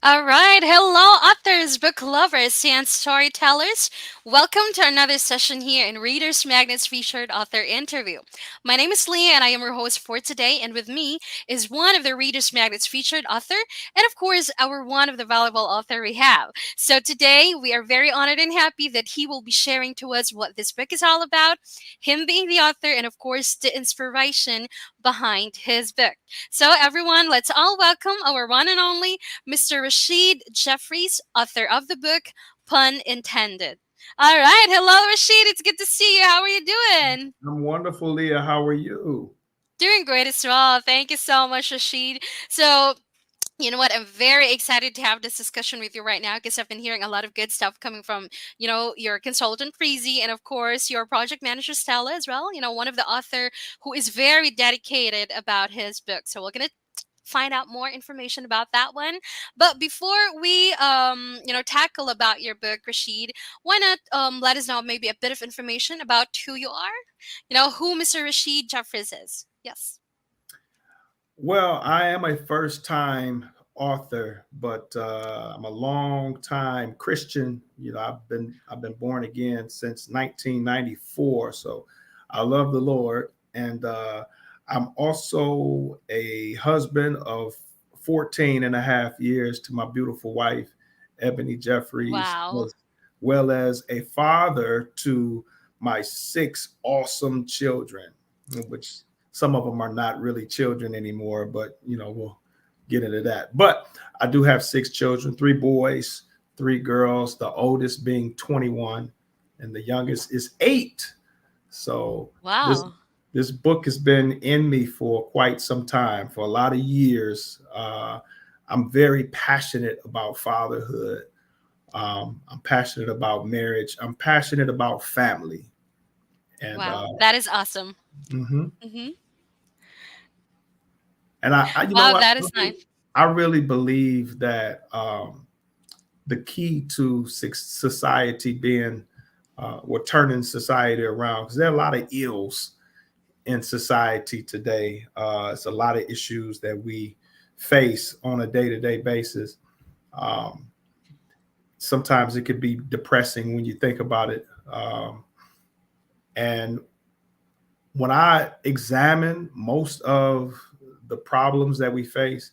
All right. Hello, authors, book lovers, and storytellers. Welcome to another session here in Readers Magnet's featured author interview. My name is Leah, and I am your host for today. And with me is one of the Readers Magnet's featured author, and of course, our one of the valuable author we have. So today, we are very honored and happy that he will be sharing to us what this book is all about, him being the author, and of course, the inspiration behind his book. So, everyone, let's all welcome our one and only Mr. Rasheed Jeffries, author of the book Pun Intended. All right. Hello, Rasheed. It's good to see you. How are you doing? I'm wonderful, Leah. How are you? Doing great as well. Thank you so much, Rasheed. So, you know what? I'm very excited to have this discussion with you right now because I've been hearing a lot of good stuff coming from, your consultant Freezy and of course your project manager Stella as well. One of the author who is very dedicated about his book. So we're gonna find out more information about that one. But before we tackle about your book, Rashid, why not let us know maybe a bit of information about who you are? Who Mr. Rashid Jeffries is. Yes. Well, I am a first time author, but I'm a long time Christian. I've been born again since 1994, so I love the Lord, and I'm also a husband of 14 and a half years to my beautiful wife, Ebony Jeffries, Wow. as well as a father to my six awesome children, which some of them are not really children anymore, but we'll get into that. But I do have six children, three boys, three girls, the oldest being 21 and the youngest is 8. So this Wow. this book has been in me for quite some time, for a lot of years. I'm very passionate about fatherhood. I'm passionate about marriage. I'm passionate about family. And Wow. That is awesome. mhm. Hmm. And I you know Wow, what? that is nice. I really believe that the key to society being, we're turning society around because there are a lot of ills in society today. It's a lot of issues that we face on a day to day basis. Um, Sometimes it could be depressing when you think about it. And when I examine most of the problems that we face,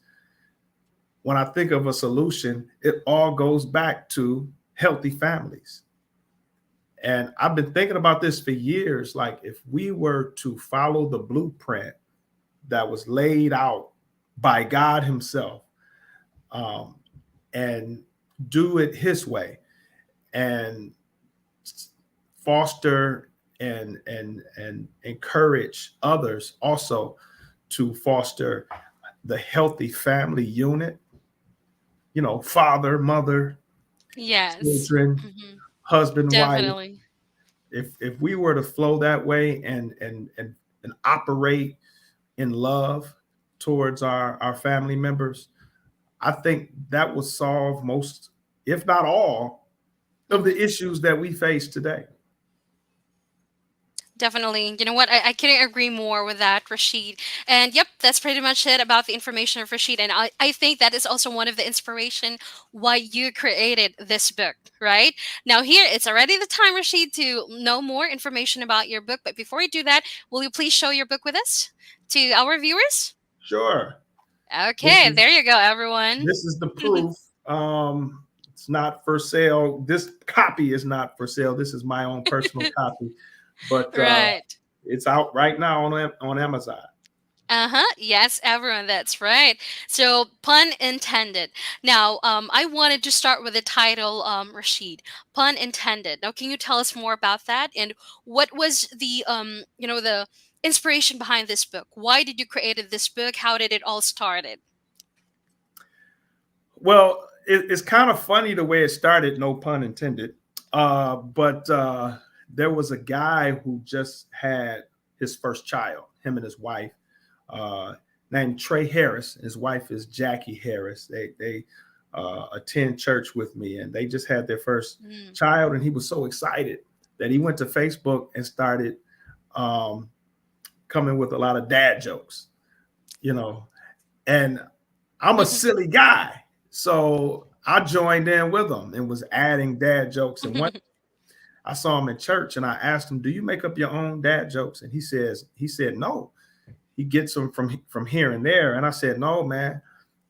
when I think of a solution, it all goes back to healthy families. And I've been thinking about this for years. Like, if we were to follow the blueprint that was laid out by God Himself, um, and do it His way, and foster and encourage others also to foster the healthy family unit, father, mother, Yes. children, Hmm. husband, wife. Definitely. If we were to flow that way and operate in love towards our family members, I think that would solve most, if not all, of the Hmm. issues that we face today. Definitely. You know what? I couldn't agree more with that, Rashid. And yep, that's pretty much it about the information of Rashid. And I think that is also one of the inspiration why you created this book, right? Now here, it's already the time, Rashid, to know more information about your book. But before you do that, will you please show your book with us to our viewers? Sure. This Okay, is there you go, everyone. this is the proof. It's not for sale. This copy is not for sale. This is my own personal copy, but Right. it's out right now on Amazon. Uh-huh. Yes, everyone, that's right. So, pun intended. Now, I wanted to start with the title, Rashid. Pun intended. Now, can you tell us more about that? And what was the inspiration behind this book? Why did you create this book? How did it all started? Well, it's kind of funny the way it started. No pun intended. But there was a guy who just had his first child. Him and his wife, uh, named Trey Harris. His wife is Jackie Harris. They attend church with me, and they just had their first Mm. child, and he was so excited that he went to Facebook and started um, coming with a lot of dad jokes, you know. And I'm a silly guy, So I joined in with him and was adding dad jokes. And one, I saw him in church and I asked him, "Do you make up your own dad jokes?" And he said, "No, he gets them from here and there." And I said, "No, man,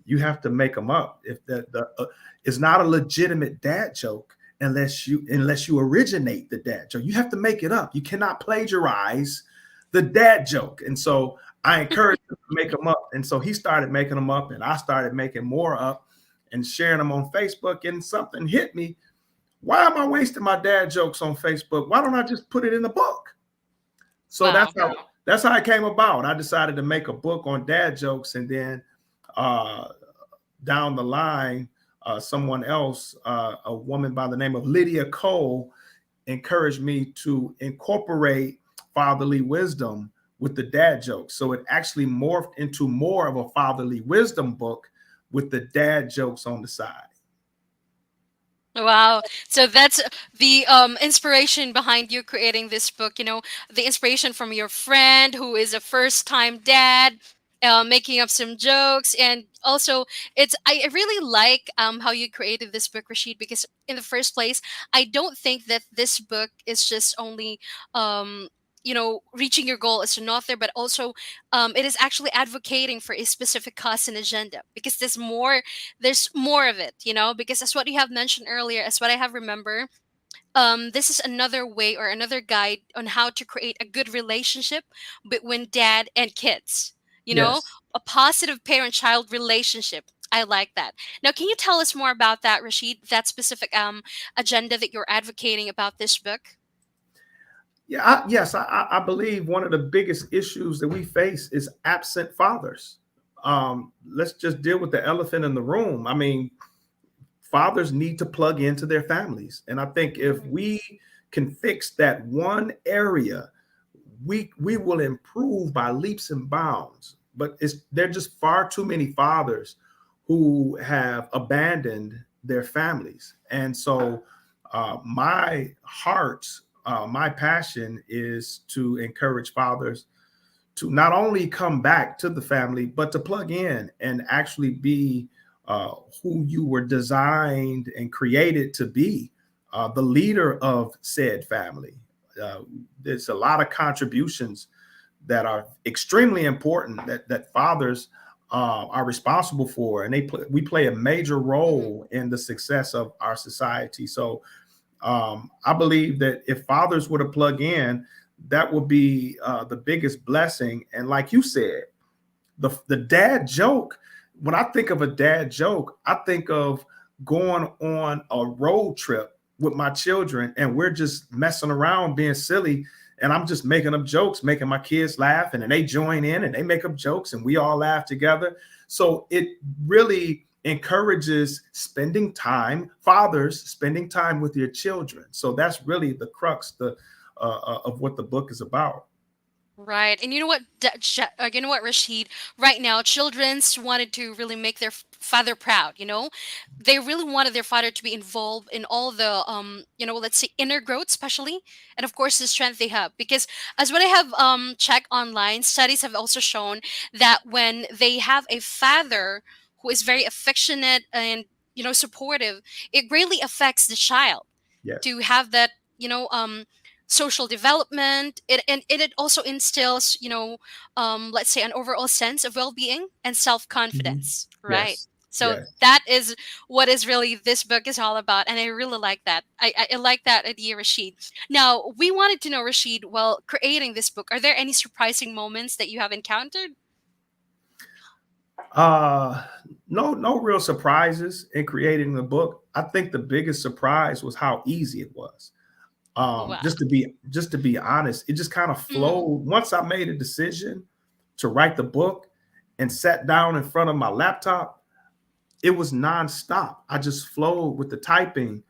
you have to make them up. If the it's not a legitimate dad joke unless you originate the dad joke. You have to make it up. You cannot plagiarize the dad joke." And so I encouraged him to make them up. And so he started making them up, and I started making more up and sharing them on Facebook. And something hit me. Why am I wasting my dad jokes on Facebook? Why don't I just put it in a book? So Wow. that's how it came about. I decided to make a book on dad jokes, and then uh, down the line, someone else, a woman by the name of Lydia Cole, encouraged me to incorporate fatherly wisdom with the dad jokes. So it actually morphed into more of a fatherly wisdom book with the dad jokes on the side. Wow. So that's the inspiration behind you creating this book, the inspiration from your friend who is a first time dad, making up some jokes. And also, I really like how you created this book, Rashid, because in the first place, I don't think that this book is just only. Reaching your goal as an author, but also it is actually advocating for a specific cause and agenda because there's more of it, because as what you have mentioned earlier, as what I have remember, this is another way or another guide on how to create a good relationship between dad and kids, Yes. a positive parent-child relationship. I like that. Now, can you tell us more about that, Rashid, that specific agenda that you're advocating about this book? Yeah, yes, I believe one of the biggest issues that we face is absent fathers. Let's just deal with the elephant in the room. I mean, fathers need to plug into their families. And I think if Mhm. we can fix that one area, we will improve by leaps and bounds. But there are just far too many fathers who have abandoned their families. And so my heart, my passion is to encourage fathers to not only come back to the family, but to plug in and actually be who you were designed and created to be, the leader of said family. Uh, there's a lot of contributions that are extremely important that fathers are responsible for, and we play a major Mhm. role in the success of our society. So I believe that if fathers were to plug in, that would be the biggest blessing. And like you said, the dad joke. When I think of a dad joke, I think of going on a road trip with my children, and we're just messing around, being silly, and I'm just making up jokes, making my kids laugh, and then they join in and they make up jokes, and we all laugh together. So it really encourages spending time, fathers spending time with your children. So that's really the crux of what the book is about. Right. And you know what, Rashid? Right now, children's wanted to really make their father proud, They really wanted their father to be involved in all the, let's say inner growth, especially, and of course the strength they have. Because as what I have checked online, studies have also shown that when they have a father who is very affectionate and, supportive, it greatly affects the child Yes. to have that, social development. It also instills, let's say an overall sense of well-being and Mhm. self-confidence, right? Yes. So Yes. that is what is really this book is all about, and I really like that. I like that idea, Rashid. Now we wanted to know, Rashid, while creating this book, are there any surprising moments that you have encountered? Uh, no real surprises in creating the book. I think the biggest surprise was how easy it was. Wow. Just to be honest, it just kind of Hmm. flowed. Once I made a decision to write the book and sat down in front of my laptop, it was nonstop. I just flowed with the typing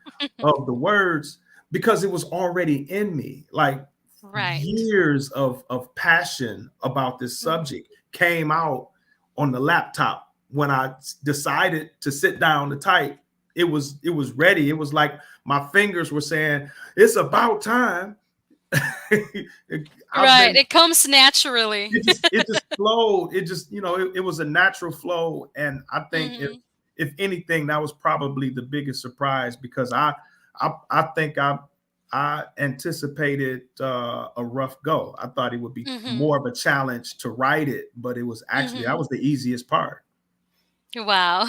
of the words because it was already in me. Like Right. years of passion about this Hmm. subject came out on the laptop when I decided to sit down to type. It was ready. It was like my fingers were saying, "It's about time." I've Right, been it comes naturally. it just flowed. It just it was a natural flow, and I think if Hmm. if anything, that was probably the biggest surprise because I think I anticipated a rough go. I thought it would be Mm-hmm. more of a challenge to write it, but it was actually that Mm-hmm. was the easiest part. Wow.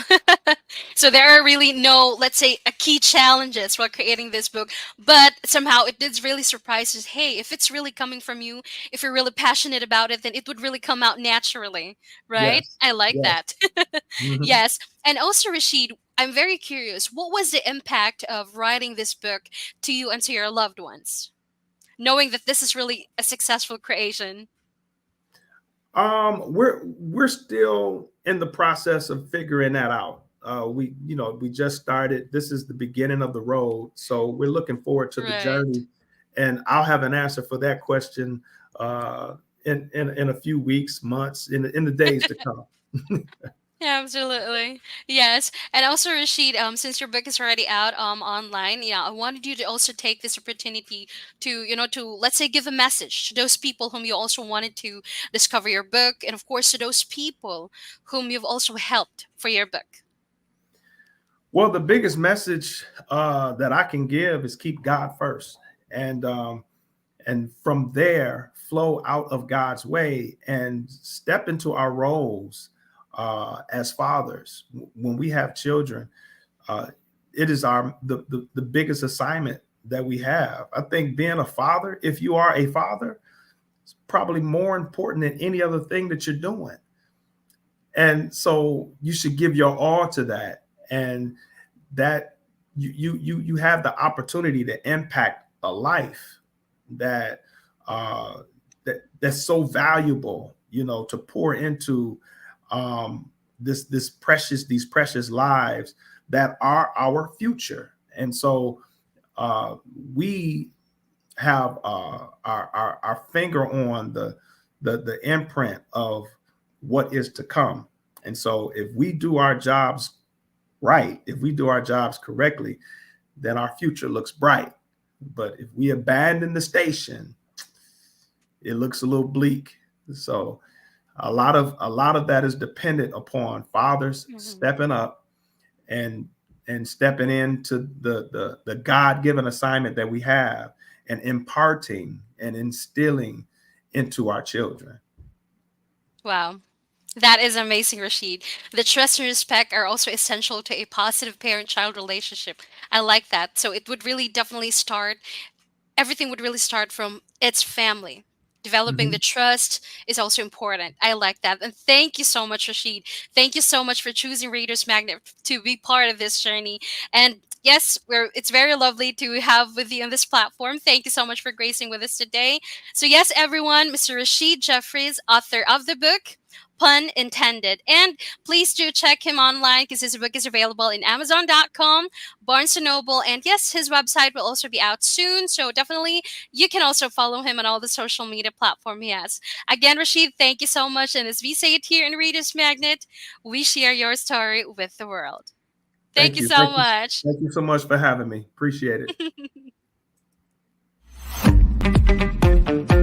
So there are really no, let's say, a key challenges while creating this book, but somehow it did really surprise us. Hey, if it's really coming from you, if you're really passionate about it, then it would really come out naturally, right? Yes, I like yes. that. Hmm. Yes. And also, Rashid, I'm very curious. What was the impact of writing this book to you and to your loved ones, knowing that this is really a successful creation? We're still in the process of figuring that out. We just started. This is the beginning of the road, so we're looking forward to the Right. journey, and I'll have an answer for that question uh, in a few weeks, months, in the days to come. Yeah, absolutely. Yes. And also, Rashid, since your book is already out online, yeah, I wanted you to also take this opportunity to, to let's say give a message to those people whom you also wanted to discover your book, and of course to those people whom you've also helped for your book. Well, the biggest message that I can give is keep God first, and from there flow out of God's way and step into our roles as fathers. When we have children, uh, it is the biggest assignment that we have. I think being a father, if you are a father, is probably more important than any other thing that you're doing. And so you should give your all to that. And that you have the opportunity to impact a life that that's so valuable, to pour into this precious these precious lives that are our future. And so uh, we have our finger on the imprint of what is to come. And so if we do our jobs right, if we do our jobs correctly, then our future looks bright. But if we abandon the station, it looks a little bleak. So a lot of that is dependent upon fathers Hmm. stepping up and stepping into the God-given assignment that we have and imparting and instilling into our children. Wow. That is amazing, Rashid. The trust and respect are also essential to a positive parent child relationship. I like that. So it would really definitely start everything would really start from its family. Developing the Mhm. trust is also important. I like that. And thank you so much, Rashid. Thank you so much for choosing Reader's Magnet to be part of this journey. And yes, it's very lovely to have with you on this platform. Thank you so much for gracing with us today. So, yes, everyone, Mr. Rasheed Jeffries, author of the book, pun intended. And please do check him online because his book is available in Amazon.com, Barnes& and Noble, and yes, his website will also be out soon. So definitely, you can also follow him on all the social media platform he has. Again, Rashid, thank you so much. And as we say it here in Reader's Magnet, we share your story with the world. Thank Thank you you. so much. Thank you so much for having me. Appreciate it.